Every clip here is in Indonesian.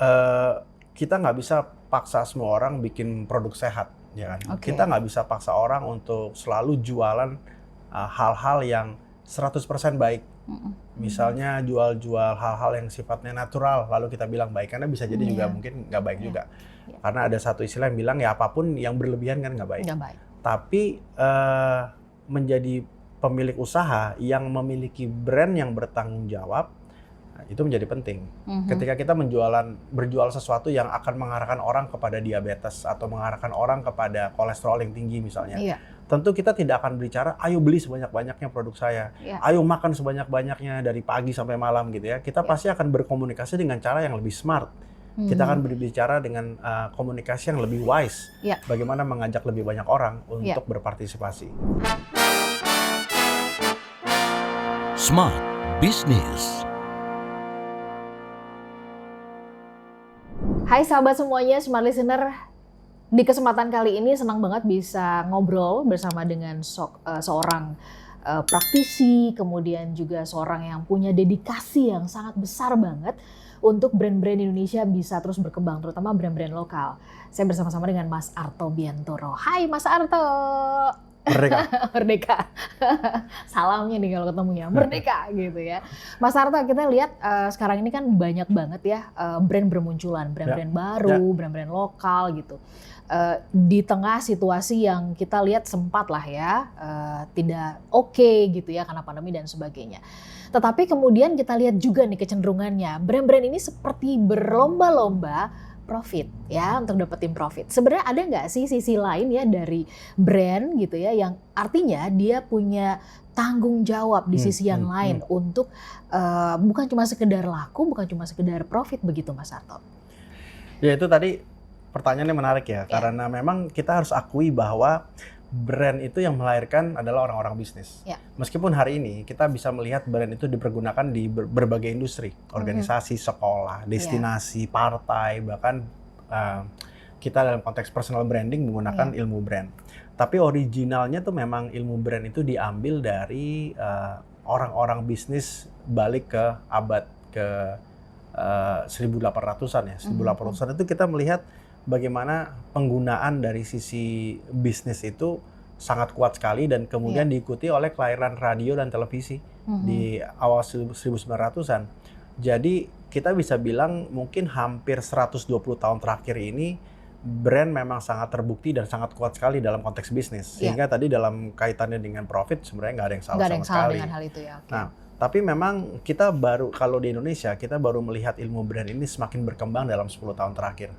eh, kita nggak bisa paksa semua orang bikin produk sehat, ya kan? Kita nggak bisa paksa orang untuk selalu jualan hal-hal yang 100% baik. Misalnya jual-jual hal-hal yang sifatnya natural, lalu kita bilang baik, karena bisa jadi juga mungkin nggak baik juga. Karena ada satu istilah yang bilang ya apapun yang berlebihan kan nggak baik. Tapi menjadi pemilik usaha yang memiliki brand yang bertanggung jawab, itu menjadi penting. Ketika kita berjual sesuatu yang akan mengarahkan orang kepada diabetes atau mengarahkan orang kepada kolesterol yang tinggi misalnya, tentu kita tidak akan berbicara, ayo beli sebanyak-banyaknya produk saya, ayo makan sebanyak-banyaknya dari pagi sampai malam gitu ya. Kita pasti akan berkomunikasi dengan cara yang lebih smart. Kita akan berbicara dengan komunikasi yang lebih wise, bagaimana mengajak lebih banyak orang untuk berpartisipasi. Smart Business. Hai sahabat semuanya, Smart Listener. Di kesempatan kali ini senang banget bisa ngobrol bersama dengan seorang praktisi, kemudian juga seorang yang punya dedikasi yang sangat besar banget untuk brand-brand Indonesia bisa terus berkembang, terutama brand-brand lokal. Saya bersama-sama dengan Mas Arto Biantoro. Hai Mas Arto. Merdeka. Merdeka. Salamnya nih kalau ketemunya, merdeka gitu ya. Mas Arto, kita lihat sekarang ini kan banyak banget ya brand bermunculan, brand-brand baru, brand-brand lokal gitu. Di tengah situasi yang kita lihat sempat lah ya tidak oke gitu ya karena pandemi dan sebagainya. Tetapi kemudian kita lihat juga nih kecenderungannya, brand-brand ini seperti berlomba-lomba profit ya, untuk dapetin profit. Sebenarnya ada nggak sih sisi lain ya dari brand gitu ya yang artinya dia punya tanggung jawab di sisi yang lain untuk bukan cuma sekedar laku, bukan cuma sekedar profit begitu Mas Arto? Ya itu tadi pertanyaannya menarik ya, karena memang kita harus akui bahwa brand itu yang melahirkan adalah orang-orang bisnis. Meskipun hari ini kita bisa melihat brand itu dipergunakan di berbagai industri, organisasi, sekolah, destinasi, partai, bahkan kita dalam konteks personal branding menggunakan ilmu brand. Tapi originalnya tuh memang ilmu brand itu diambil dari orang-orang bisnis balik ke abad ke 1800-an ya. 1800-an itu kita melihat bagaimana penggunaan dari sisi bisnis itu sangat kuat sekali dan kemudian diikuti oleh kelahiran radio dan televisi di awal 1900-an. Jadi kita bisa bilang mungkin hampir 120 tahun terakhir ini brand memang sangat terbukti dan sangat kuat sekali dalam konteks bisnis. Sehingga tadi dalam kaitannya dengan profit sebenarnya nggak ada yang salah sama sekali. Dengan hal itu ya. Nah, tapi memang kita baru, kalau di Indonesia, kita baru melihat ilmu brand ini semakin berkembang dalam 10 tahun terakhir,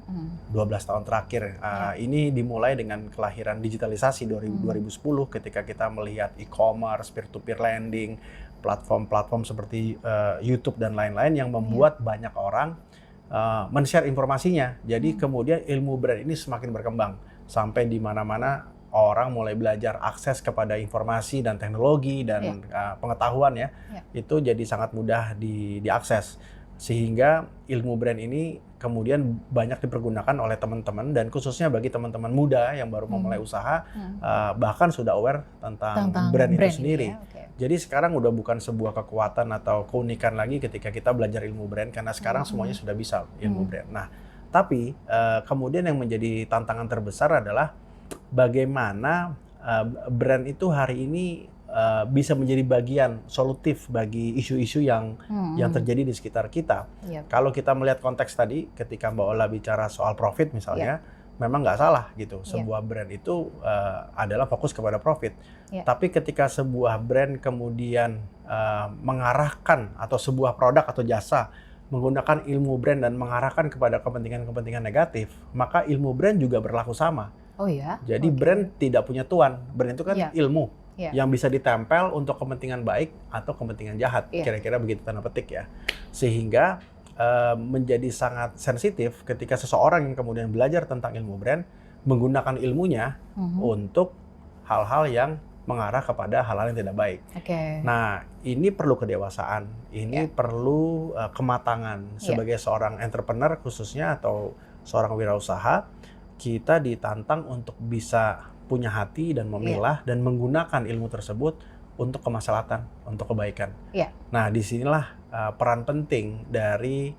12 tahun terakhir. Ini dimulai dengan kelahiran digitalisasi 2010 ketika kita melihat e-commerce, peer-to-peer lending, platform-platform seperti YouTube dan lain-lain yang membuat banyak orang men-share informasinya. Jadi kemudian ilmu brand ini semakin berkembang sampai di mana-mana orang mulai belajar akses kepada informasi dan teknologi dan pengetahuan ya, itu jadi sangat mudah diakses. Sehingga ilmu brand ini kemudian banyak dipergunakan oleh teman-teman dan khususnya bagi teman-teman muda yang baru memulai usaha, bahkan sudah aware tentang brand itu sendiri. Jadi sekarang udah bukan sebuah kekuatan atau keunikan lagi ketika kita belajar ilmu brand, karena sekarang semuanya sudah bisa ilmu brand. Nah, tapi kemudian yang menjadi tantangan terbesar adalah bagaimana brand itu hari ini bisa menjadi bagian solutif bagi isu-isu yang terjadi di sekitar kita. Kalau kita melihat konteks tadi, ketika Mbak Ola bicara soal profit misalnya, memang nggak salah gitu. Sebuah brand itu adalah fokus kepada profit. Tapi ketika sebuah brand kemudian mengarahkan atau sebuah produk atau jasa menggunakan ilmu brand dan mengarahkan kepada kepentingan-kepentingan negatif, maka ilmu brand juga berlaku sama. Oh ya. Jadi brand tidak punya tuan. Brand itu kan ilmu yang bisa ditempel untuk kepentingan baik atau kepentingan jahat. Kira-kira begitu tanda petik ya. Sehingga menjadi sangat sensitif ketika seseorang yang kemudian belajar tentang ilmu brand menggunakan ilmunya untuk hal-hal yang mengarah kepada hal-hal yang tidak baik. Nah, ini perlu kedewasaan, ini perlu kematangan sebagai seorang entrepreneur khususnya atau seorang wirausaha. Kita ditantang untuk bisa punya hati dan memilah dan menggunakan ilmu tersebut untuk kemaslahatan, untuk kebaikan. Nah, disinilah peran penting dari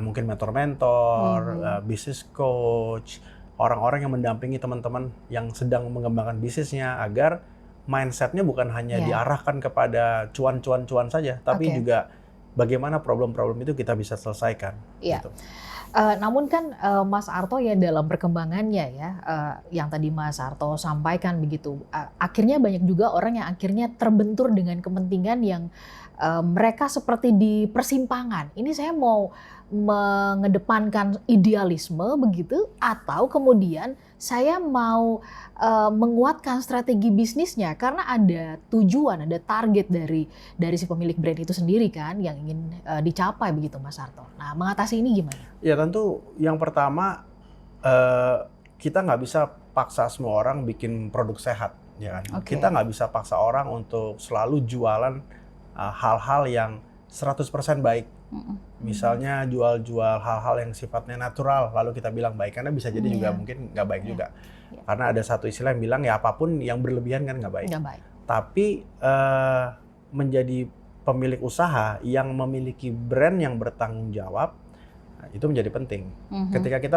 mungkin mentor-mentor, business coach, orang-orang yang mendampingi teman-teman yang sedang mengembangkan bisnisnya agar mindset-nya bukan hanya diarahkan kepada cuan-cuan saja, tapi juga bagaimana problem-problem itu kita bisa selesaikan. Gitu. Namun kan Mas Arto ya dalam perkembangannya ya, yang tadi Mas Arto sampaikan begitu, akhirnya banyak juga orang yang akhirnya terbentur dengan kepentingan yang mereka seperti di persimpangan. Ini saya mau mengedepankan idealisme begitu, atau kemudian saya mau menguatkan strategi bisnisnya karena ada tujuan, ada target dari si pemilik brand itu sendiri kan yang ingin dicapai begitu Mas Arto. Nah, mengatasi ini gimana? Ya tentu yang pertama kita nggak bisa paksa semua orang bikin produk sehat, ya kan? Kita nggak bisa paksa orang untuk selalu jualan hal-hal yang 100% baik. Misalnya jual-jual hal-hal yang sifatnya natural, lalu kita bilang baik, karena bisa jadi juga mungkin nggak baik juga. Karena ada satu istilah yang bilang ya apapun yang berlebihan kan nggak baik. Tapi menjadi pemilik usaha yang memiliki brand yang bertanggung jawab, itu menjadi penting. Ketika kita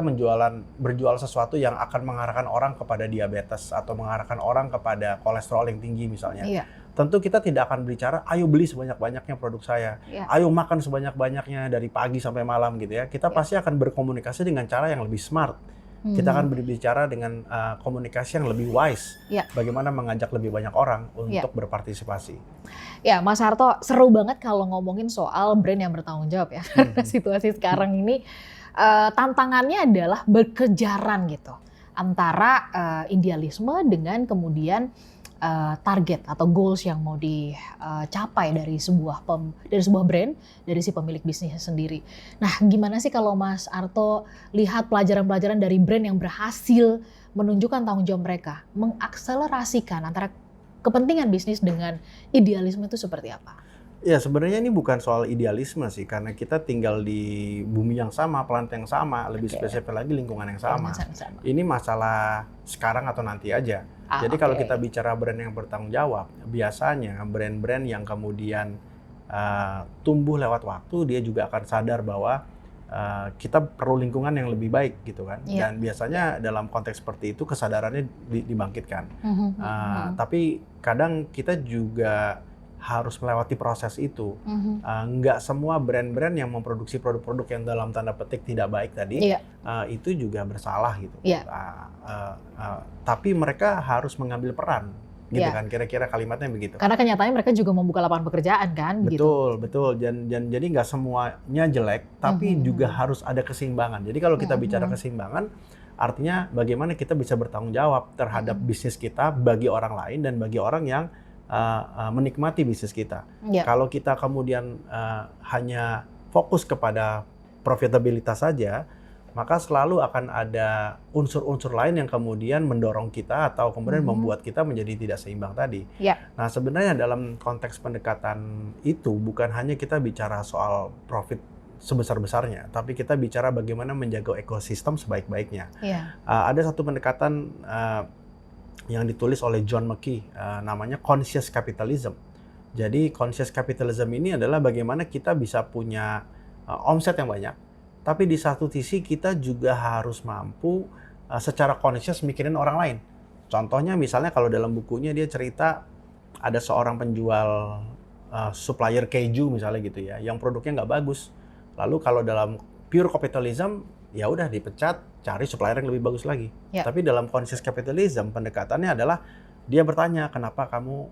berjual sesuatu yang akan mengarahkan orang kepada diabetes atau mengarahkan orang kepada kolesterol yang tinggi misalnya. Tentu kita tidak akan berbicara, ayo beli sebanyak-banyaknya produk saya, ayo makan sebanyak-banyaknya dari pagi sampai malam gitu ya. Kita pasti akan berkomunikasi dengan cara yang lebih smart. Kita akan berbicara dengan komunikasi yang lebih wise. Bagaimana mengajak lebih banyak orang untuk berpartisipasi. Ya, Mas Arto, seru banget kalau ngomongin soal brand yang bertanggung jawab ya. Karena situasi sekarang ini tantangannya adalah berkejaran gitu antara idealisme dengan kemudian target atau goals yang mau dicapai dari sebuah brand, dari si pemilik bisnisnya sendiri. Nah, gimana sih kalau Mas Arto lihat pelajaran-pelajaran dari brand yang berhasil menunjukkan tanggung jawab mereka, mengakselerasikan antara kepentingan bisnis dengan idealisme itu seperti apa? Ya sebenarnya ini bukan soal idealisme sih, karena kita tinggal di bumi yang sama, planet yang sama, lebih spesifik lagi lingkungan yang sama. Ini masalah sekarang atau nanti aja. Jadi kalau kita bicara brand yang bertanggung jawab, biasanya brand-brand yang kemudian tumbuh lewat waktu, dia juga akan sadar bahwa kita perlu lingkungan yang lebih baik gitu kan. Dan biasanya dalam konteks seperti itu kesadarannya dibangkitkan. Tapi kadang kita juga harus melewati proses itu. Nggak semua brand-brand yang memproduksi produk-produk yang dalam tanda petik tidak baik tadi, itu juga bersalah gitu. Tapi mereka harus mengambil peran, gitu kan? Kira-kira kalimatnya begitu. Karena kenyataannya mereka juga membuka lapangan pekerjaan kan? Betul. Dan jadi nggak semuanya jelek, tapi juga harus ada keseimbangan. Jadi kalau kita bicara keseimbangan, artinya bagaimana kita bisa bertanggung jawab terhadap bisnis kita bagi orang lain dan bagi orang yang menikmati bisnis kita. Kalau kita kemudian hanya fokus kepada profitabilitas saja, maka selalu akan ada unsur-unsur lain yang kemudian mendorong kita atau kemudian membuat kita menjadi tidak seimbang tadi. Nah sebenarnya dalam konteks pendekatan itu bukan hanya kita bicara soal profit sebesar-besarnya, tapi kita bicara bagaimana menjaga ekosistem sebaik-baiknya. Ada satu pendekatan yang ditulis oleh John McKee, namanya conscious capitalism. Jadi conscious capitalism ini adalah bagaimana kita bisa punya omset yang banyak, tapi di satu sisi kita juga harus mampu secara conscious mikirin orang lain. Contohnya misalnya kalau dalam bukunya dia cerita ada seorang penjual supplier keju misalnya gitu ya, yang produknya nggak bagus. Lalu kalau dalam pure capitalism, ya udah dipecat, cari supplier yang lebih bagus lagi. Tapi dalam conscious capitalism pendekatannya adalah dia bertanya kenapa kamu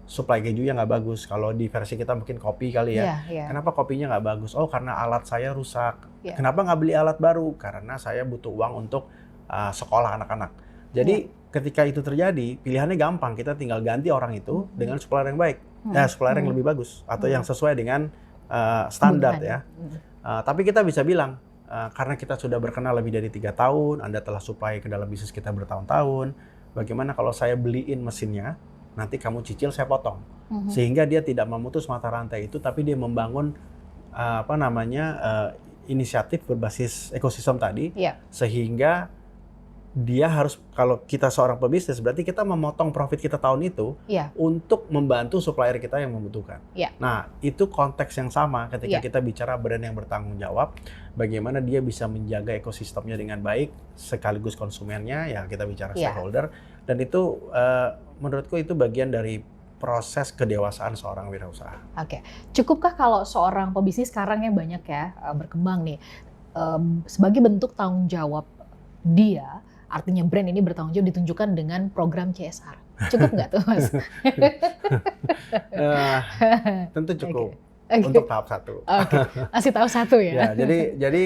supply kejunya nggak bagus. Kalau di versi kita mungkin kopi kali ya. Kenapa kopinya nggak bagus? Oh karena alat saya rusak. Kenapa nggak beli alat baru? Karena saya butuh uang untuk sekolah anak-anak. Jadi ketika itu terjadi pilihannya gampang, kita tinggal ganti orang itu dengan supplier yang baik, supplier yang lebih bagus atau yang sesuai dengan standar ya. Tapi kita bisa bilang karena kita sudah berkenal lebih dari 3 tahun, Anda telah supply ke dalam bisnis kita bertahun-tahun, bagaimana kalau saya beliin mesinnya, nanti kamu cicil saya potong. Sehingga dia tidak memutus mata rantai itu, tapi dia membangun inisiatif berbasis ekosistem tadi, sehingga dia harus, kalau kita seorang pebisnis, berarti kita memotong profit kita tahun itu Iya. untuk membantu supplier kita yang membutuhkan. Iya. Nah, itu konteks yang sama ketika Iya. kita bicara brand yang bertanggung jawab, bagaimana dia bisa menjaga ekosistemnya dengan baik, sekaligus konsumennya, ya kita bicara Iya. stakeholder, dan itu menurutku itu bagian dari proses kedewasaan seorang wirausaha. Oke, cukupkah kalau seorang pebisnis sekarang yang banyak ya berkembang nih, sebagai bentuk tanggung jawab dia, artinya brand ini bertanggung jawab ditunjukkan dengan program CSR. Cukup nggak tuh, Mas? Tentu cukup. Oke. Untuk tahap 1. Oke, masih tahu satu ya. Ya, jadi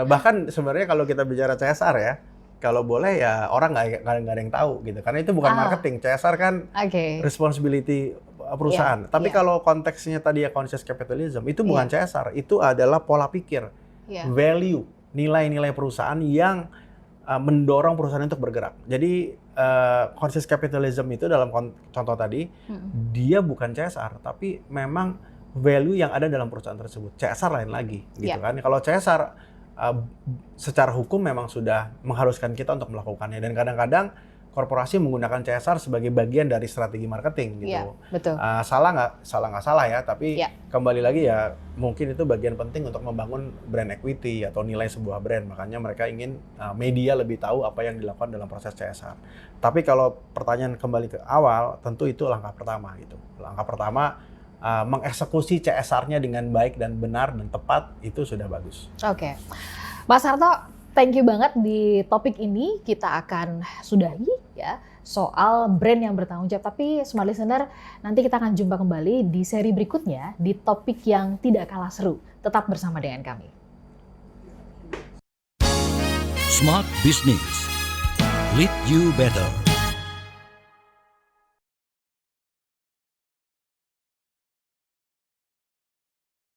bahkan sebenarnya kalau kita bicara CSR ya, kalau boleh ya orang nggak ada yang tahu gitu, karena itu bukan marketing. CSR kan Oke. responsibility perusahaan. Tapi kalau konteksnya tadi ya conscious capitalism, itu bukan CSR, itu adalah pola pikir, value, nilai-nilai perusahaan yang mendorong perusahaan untuk bergerak. Jadi conscious capitalism itu dalam contoh tadi, dia bukan CSR, tapi memang value yang ada dalam perusahaan tersebut. CSR lain lagi, gitu kan? Kalau CSR secara hukum memang sudah mengharuskan kita untuk melakukannya, dan kadang-kadang korporasi menggunakan CSR sebagai bagian dari strategi marketing, gitu. Iya, betul. Salah nggak salah ya, tapi kembali lagi ya mungkin itu bagian penting untuk membangun brand equity atau nilai sebuah brand. Makanya mereka ingin media lebih tahu apa yang dilakukan dalam proses CSR. Tapi kalau pertanyaan kembali ke awal, tentu itu langkah pertama gitu. Langkah pertama mengeksekusi CSR-nya dengan baik dan benar dan tepat, itu sudah bagus. Oke, Mas Harto, thank you banget di topik ini. Kita akan sudahi ya soal brand yang bertanggung jawab. Tapi Smart Listener, nanti kita akan jumpa kembali di seri berikutnya di topik yang tidak kalah seru. Tetap bersama dengan kami. Smart Business. Lead you better.